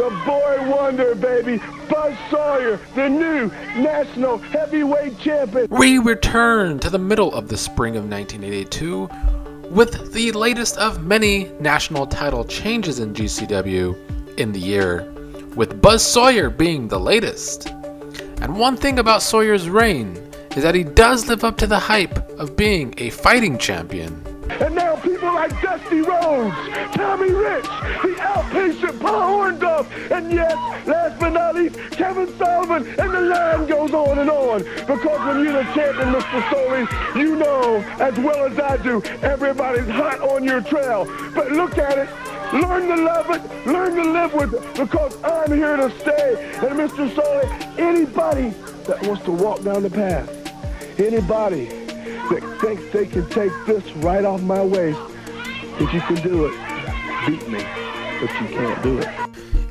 the boy wonder, baby, Buzz Sawyer, the new national heavyweight champion. We return to the middle of the spring of 1982 with the latest of many national title changes in GCW in the year, with Buzz Sawyer being the latest. And one thing about Sawyer's reign is that he does live up to the hype of being a fighting champion. And now people like Dusty Rhodes, Tommy Rich, the outpatient Paul Orndorff, and yes, last but not least, Kevin Sullivan, and the line goes on and on. Because when you're the champion, Mr. Sullivan, you know, as well as I do, everybody's hot on your trail. But look at it. Learn to love it, learn to live with it, because I'm here to stay. And Mr. Sawyer, anybody that wants to walk down the path, anybody that thinks they can take this right off my waist, if you can do it, beat me, but you can't do it.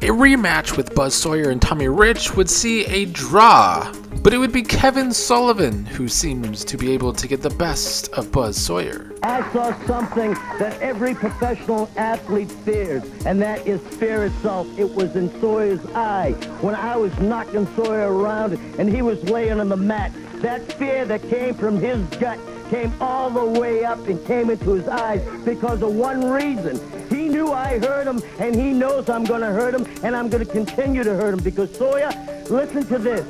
A rematch with Buzz Sawyer and Tommy Rich would see a draw, but it would be Kevin Sullivan who seems to be able to get the best of Buzz Sawyer. I saw something that every professional athlete fears, and that is fear itself. It was in Sawyer's eye when I was knocking Sawyer around and he was laying on the mat. That fear that came from his gut came all the way up and came into his eyes because of one reason. He knew I hurt him, and he knows I'm going to hurt him, and I'm going to continue to hurt him because, Sawyer, listen to this.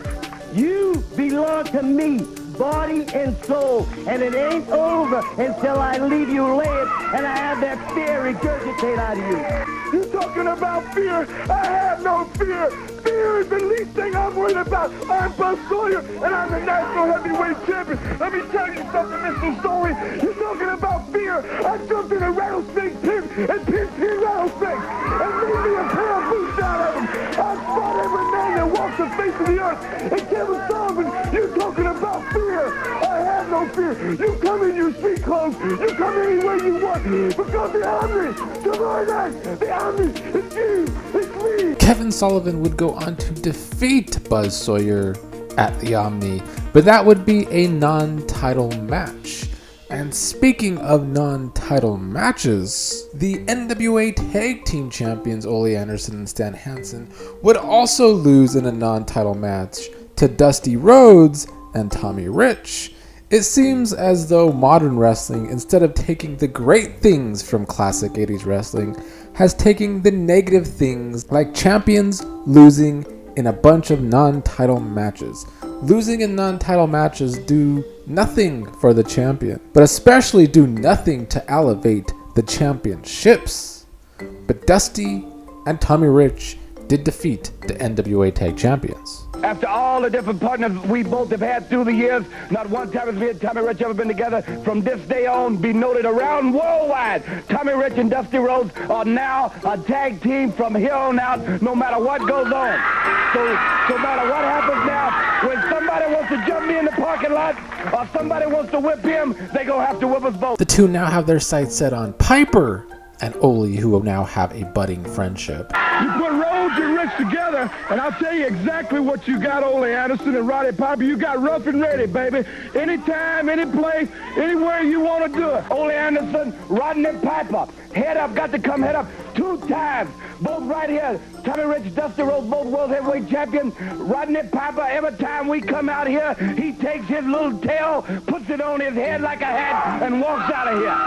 You belong to me, body and soul, and it ain't over until I leave you laid and I have that fear regurgitate out of you. You talking about fear? I have no fear. Fear is the least thing I'm worried about. I'm Buzz Sawyer, and I'm the national heavyweight champion. Let me tell you something, Mr. Sawyer. You're talking about fear. I jumped in a rattlesnake pit and pinned 10 rattlesnakes and made me a pair of boots out of them. I fought every man that walks the face of the earth. And Kevin Sullivan, you're talking about fear. I have no fear. You come in your street clothes. You come anywhere you want. Because the Omni, tomorrow night, the Omni, it's you, it's me. Kevin Sullivan would go on to defeat Buzz Sawyer at the Omni, but that would be a non-title match. And speaking of non-title matches, the NWA Tag Team Champions Ole Anderson and Stan Hansen would also lose in a non-title match to Dusty Rhodes and Tommy Rich. It seems as though modern wrestling, instead of taking the great things from classic 80s wrestling, has taken the negative things like champions losing in a bunch of non-title matches. Losing in non-title matches do nothing for the champion, but especially do nothing to elevate the championships. But Dusty and Tommy Rich did defeat the NWA Tag Champions. After all the different partners we both have had through the years, not one time has me and Tommy Rich ever been together. From this day on, be noted around worldwide. Tommy Rich and Dusty Rhodes are now a tag team from here on out, no matter what goes on. So no matter what happens now, when somebody wants to jump me in the parking lot or somebody wants to whip him, they gonna have to whip us both. The two now have their sights set on Piper and Ole, who will now have a budding friendship. You put Rhodes and Rich together, and I'll tell you exactly what you got, Ole Anderson and Roddy Piper. You got rough and ready, baby. Anytime, any place, anywhere you want to do it. Ole Anderson, Rodney Piper. Head up, got to come head up 2 times. Both right here. Tommy Rich, Dusty Rhodes, both world heavyweight champions. Rodney Piper, every time we come out here, he takes his little tail, puts it on his head like a hat, and walks out of here.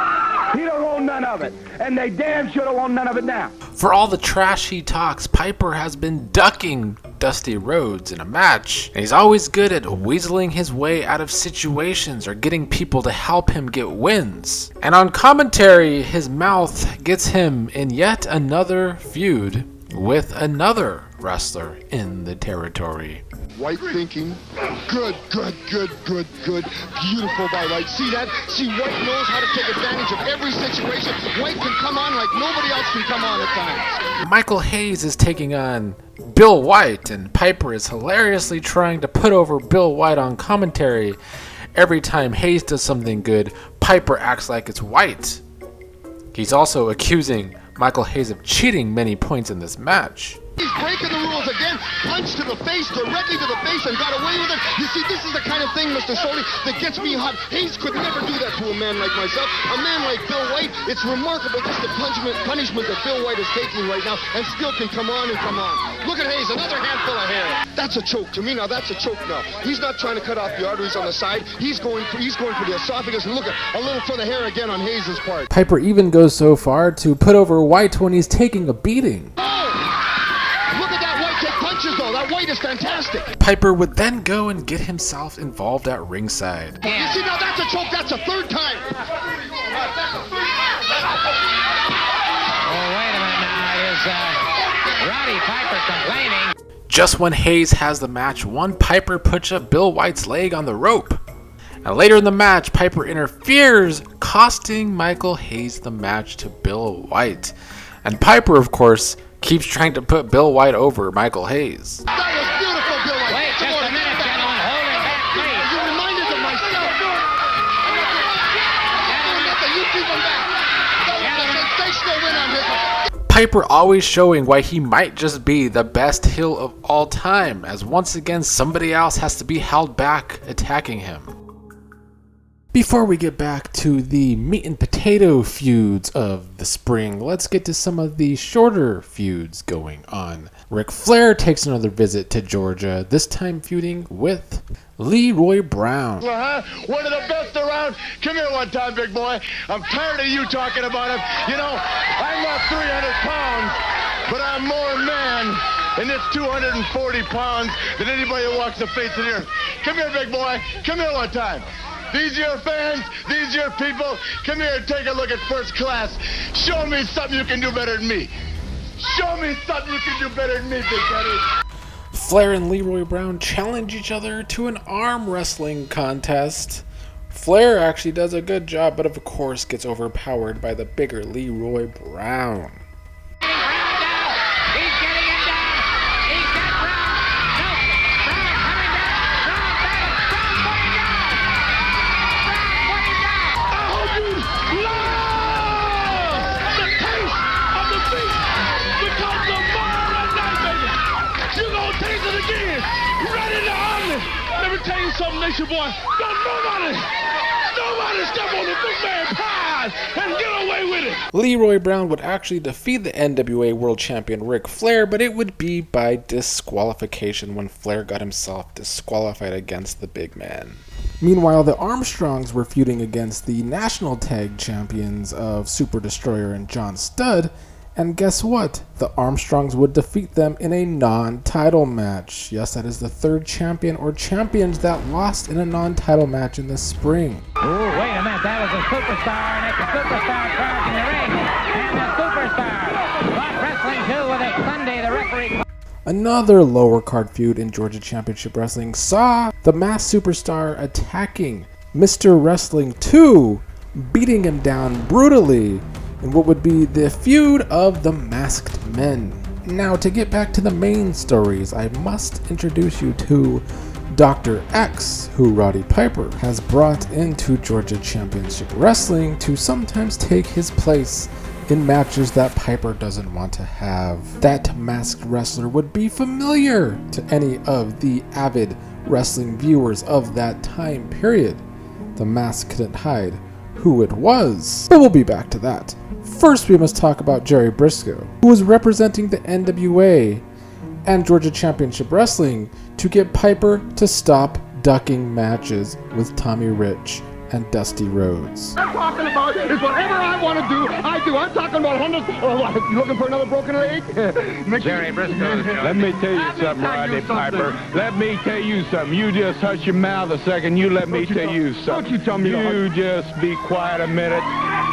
He don't want none of it. And they damn sure don't want none of it now. For all the trash he talks, Piper has been ducking Dusty Rhodes in a match, and he's always good at weaseling his way out of situations or getting people to help him get wins. And on commentary, his mouth gets him in yet another feud with another wrestler in the territory. White thinking, good. Beautiful by White. See that? See, White knows how to take advantage of every situation. White can come on like nobody else can come on at times. Michael Hayes is taking on Bill White, and Piper is hilariously trying to put over Bill White on commentary. Every time Hayes does something good, Piper acts like it's White. He's also accusing Michael Hayes of cheating many points in this match. He's breaking the rules again. Punch to the face, directly to the face, and got away with it. You see, this is the kind of thing, Mr. Soli, that gets me hot. Hayes could never do that to a man like myself. A man like Bill White, it's remarkable just the punishment that Bill White is taking right now, and still can come on and come on. Look at Hayes, another handful of hair. That's a choke. To me now, that's a choke now. He's not trying to cut off the arteries on the side. He's going for the esophagus, and look at a little for the hair again on Hayes' part. Piper even goes so far to put over White when he's taking a beating. Look at that White take punches, though. That White is fantastic. Piper would then go and get himself involved at ringside. You see, now that's a choke. That's a third time. Oh, wait a minute now. Is Roddy Piper complaining? Just when Hayes has the match won, Piper puts up Bill White's leg on the rope. And later in the match, Piper interferes, costing Michael Hayes the match to Bill White. And Piper, of course, keeps trying to put Bill White over Michael Hayes. That was beautiful, Bill White. Wait just a minute, gentlemen. Hold it back, please. You reminded of myself. You keep him back. That was a sensational win on his part. Piper always showing why he might just be the best heel of all time, as once again somebody else has to be held back attacking him. Before we get back to the meat and potato feuds of the spring, let's get to some of the shorter feuds going on. Ric Flair takes another visit to Georgia, this time feuding with Leroy Brown. One of the best around. Come here one time, big boy. I'm tired of you talking about him. You know, I'm not 300 pounds, but I'm more man in this 240 pounds than anybody that walks the face of the earth. Come here, big boy. Come here one time. These your fans, these your people. Come here and take a look at first class. Show me something you can do better than me. Show me something you can do better than me, Big Daddy. Flair and Leroy Brown challenge each other to an arm wrestling contest. Flair actually does a good job, but of course gets overpowered by the bigger Leroy Brown. Let me tell you something, Nation Boy. Don't nobody step on the big man pride and get away with it. Leroy Brown would actually defeat the NWA World Champion Ric Flair, but it would be by disqualification when Flair got himself disqualified against the big man. Meanwhile, the Armstrongs were feuding against the National Tag Champions of Super Destroyer and John Studd, and guess what? The Armstrongs would defeat them in a non-title match. Yes, that is the third champion or champions that lost in a non-title match in the spring. Oh, wait a minute. That was a superstar, and it's a superstar charging the ring. And the superstar brought wrestling too with a Sunday. The referee... Another lower card feud in Georgia Championship Wrestling saw the Masked Superstar attacking Mr. Wrestling 2, beating him down brutally in what would be the feud of the Masked Men. Now, to get back to the main stories, I must introduce you to Dr. X, who Roddy Piper has brought into Georgia Championship Wrestling to sometimes take his place in matches that Piper doesn't want to have. That masked wrestler would be familiar to any of the avid wrestling viewers of that time period. The mask couldn't hide who it was, but we'll be back to that. First, we must talk about Jerry Briscoe, who was representing the NWA and Georgia Championship Wrestling to get Piper to stop ducking matches with Tommy Rich and Dusty Rhodes. I'm talking about is whatever I want to do, I do. I'm talking about hundreds. You looking for another broken leg? Jerry Briscoe. Let me tell you something, Rodney Piper. Let me tell you something. You just hush your mouth a second. You let me tell you something. Don't you tell me to You just be quiet a minute.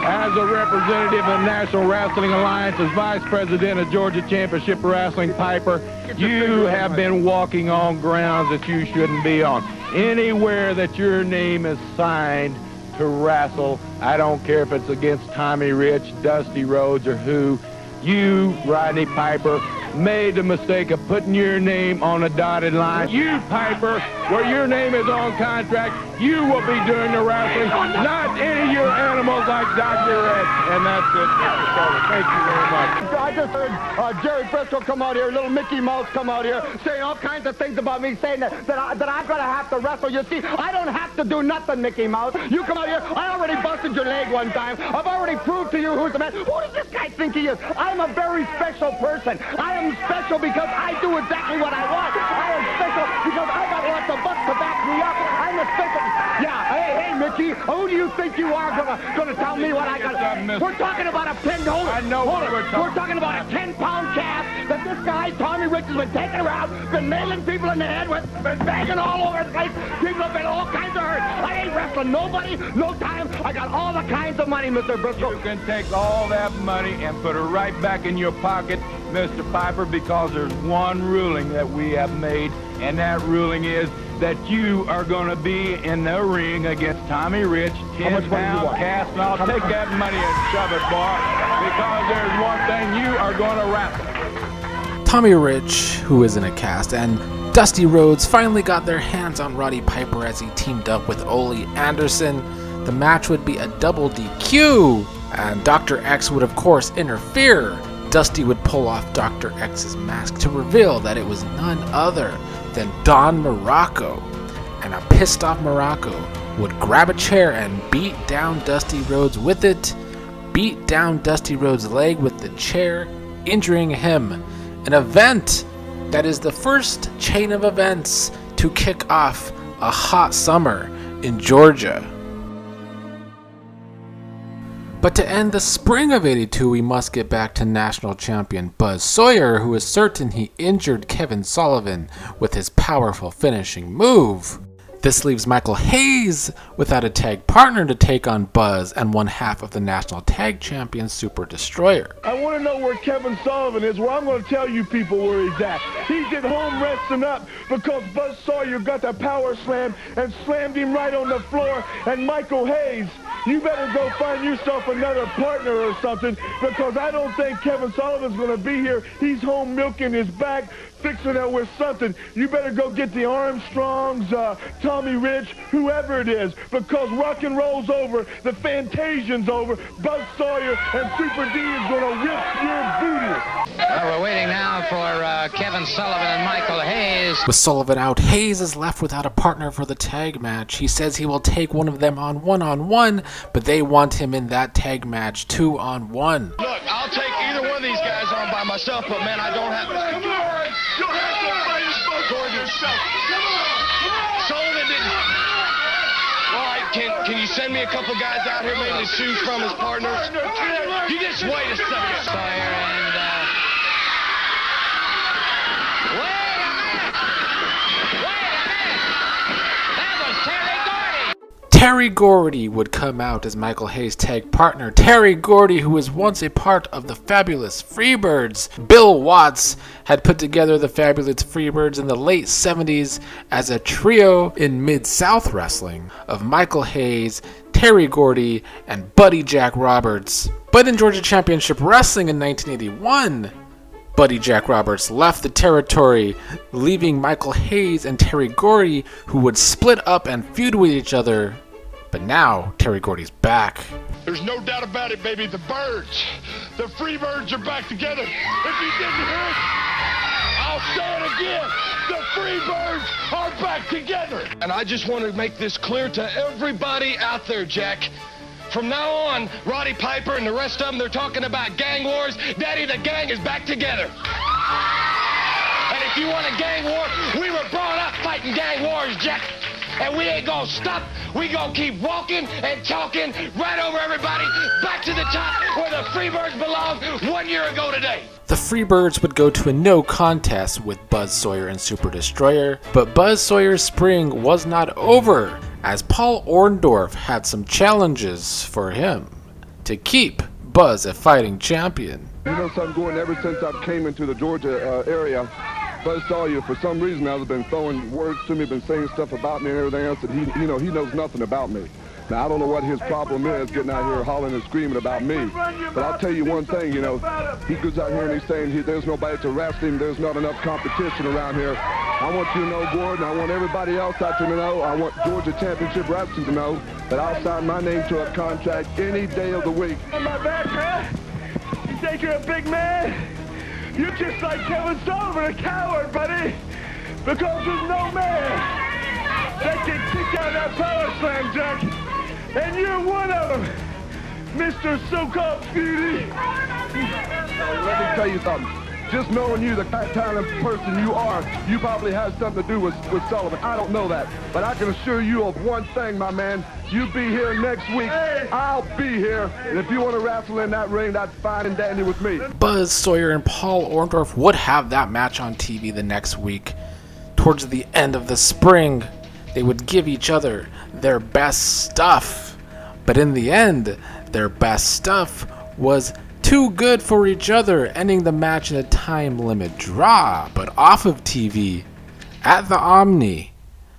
As a representative of the National Wrestling Alliance, as Vice President of Georgia Championship Wrestling, Piper, you have been walking on grounds that you shouldn't be on. Anywhere that your name is signed to wrestle, I don't care if it's against Tommy Rich, Dusty Rhodes, or who, you, Rodney Piper, made the mistake of putting your name on a dotted line. You, Piper, where your name is on contract, you will be doing the wrestling, not any of your animals like Dr. Ed. And that's it, Mr. Sullivan. Thank you very much. I just heard Jerry Briscoe come out here, little Mickey Mouse come out here, saying all kinds of things about me, saying that I'm going to have to wrestle. You see, I don't have to do nothing, Mickey Mouse. You come out here, I already busted your leg one time. I've already proved to you who's the man. Who does this guy think he is? I'm a very special person. I am special because I do exactly what I want. I am special because I got lots of bucks to back me up. I'm a special... Yeah, hey, Mickey, who do you think you are gonna tell me what I got? We're talking about a pin holder. I know what we're talking about. A 10-pound calf that this guy, Tommy Rich, has been taking around, been nailing people in the head with, been banging all over the place. People have been all kinds of hurt. I ain't wrestling nobody, no time. I got all the kinds of money, Mr. Briscoe. You can take all that money and put it right back in your pocket, Mr. Piper, because there's one ruling that we have made, and that ruling is that you are going to be in the ring against Tommy Rich, 10-pound cast, and I'll take that money and shove it, boy, because there's one thing you are going to wrestle. Tommy Rich, who is in a cast, and Dusty Rhodes finally got their hands on Roddy Piper as he teamed up with Ole Anderson. The match would be a double DQ, and Dr. X would of course interfere. Dusty would pull off Dr. X's mask to reveal that it was none other than Don Muraco, and a pissed off Muraco would grab a chair and beat down Dusty Rhodes with it, beat down Dusty Rhodes' leg with the chair, injuring him. An event that is the first chain of events to kick off a hot summer in Georgia. But to end the spring of '82, we must get back to national champion Buzz Sawyer, who is certain he injured Kevin Sullivan with his powerful finishing move. This leaves Michael Hayes without a tag partner to take on Buzz and one half of the national tag champion Super Destroyer. I want to know where Kevin Sullivan is. Well, I'm going to tell you people where he's at. He's at home resting up because Buzz Sawyer got the power slam and slammed him right on the floor. And Michael Hayes, you better go find yourself another partner or something, because I don't think Kevin Sullivan's going to be here. He's home milking his back, fixing it with something. You better go get the Armstrongs, Tommy Rich, whoever it is, because rock and roll's over, the Fantasian's over, Buzz Sawyer and Super D is going to rip your booty. Well, we're waiting now for Kevin Sullivan and Michael Hayes. With Sullivan out, Hayes is left without a partner for the tag match. He says he will take one of them on one-on-one, but they want him in that tag match 2-on-1. Look, I'll take either one of these guys on by myself, but man, I don't have to. Come on! You'll have to fight us both for yourself. Come on! Sullivan didn't. All right, can you send me a couple guys out here maybe to choose from his partners? You just wait a second. Sawyer and wait a minute! That was Terry Gordy! Terry Gordy would come out as Michael Hayes' tag partner. Terry Gordy, who was once a part of the fabulous Freebirds. Bill Watts had put together the fabulous Freebirds in the late 70s as a trio in Mid-South wrestling of Michael Hayes, Terry Gordy, and Buddy Jack Roberts. But in Georgia Championship Wrestling in 1981, Buddy Jack Roberts left the territory, leaving Michael Hayes and Terry Gordy, who would split up and feud with each other. But now, Terry Gordy's back. There's no doubt about it, baby. The birds, the Freebirds are back together. If you didn't hear it, I'll say it again. The Freebirds are back together. And I just want to make this clear to everybody out there, Jack. From now on, Roddy Piper and the rest of them, they're talking about gang wars. Daddy, the gang is back together. And if you want a gang war, we were brought up fighting gang wars, Jack. And we ain't gonna stop. We gonna keep walking and talking right over everybody back to the top where the Freebirds belong 1 year ago today. The Freebirds would go to a no contest with Buzz Sawyer and Super Destroyer, but Buzz Sawyer's spring was not over, as Paul Orndorff had some challenges for him to keep Buzz a fighting champion. You know something, Gordon, ever since I came into the Georgia area, Buzz Sawyer, for some reason, has been throwing words to me, been saying stuff about me and everything else, that he knows nothing about me. Now, I don't know what his problem is getting out here hollering and screaming about me. But I'll tell you one thing, you know, he goes out here and he's saying there's nobody to wrestle him, there's not enough competition around here. I want you to know, Gordon, I want everybody else out there to know, I want Georgia Championship Wrestling to know that I'll sign my name to a contract any day of the week. On my back, man. You think you're a big man? You're just like Kevin Sullivan, a coward, buddy. Because there's no man that can kick out that power slam, Jack. And you're one of them, Mr. So-called Beauty. Let me tell you something. Just knowing you, the talented person you are, you probably have something to do with Sullivan. I don't know that. But I can assure you of one thing, my man. You be here next week. I'll be here. And if you want to wrestle in that ring, that's fine and dandy with me. Buzz Sawyer and Paul Orndorff would have that match on TV the next week. Towards the end of the spring, they would give each other their best stuff. But in the end, their best stuff was too good for each other, ending the match in a time limit draw. But off of TV, at the Omni,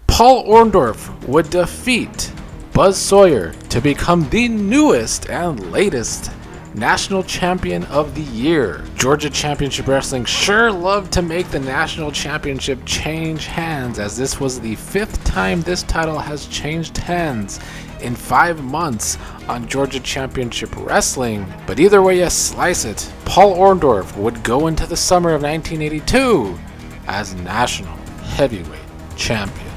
Paul Orndorff would defeat Buzz Sawyer to become the newest and latest National Champion of the Year. Georgia Championship Wrestling sure loved to make the National Championship change hands, as this was the 5th time this title has changed hands in 5 months on Georgia Championship Wrestling. But either way you slice it, Paul Orndorff would go into the summer of 1982 as National Heavyweight Champion.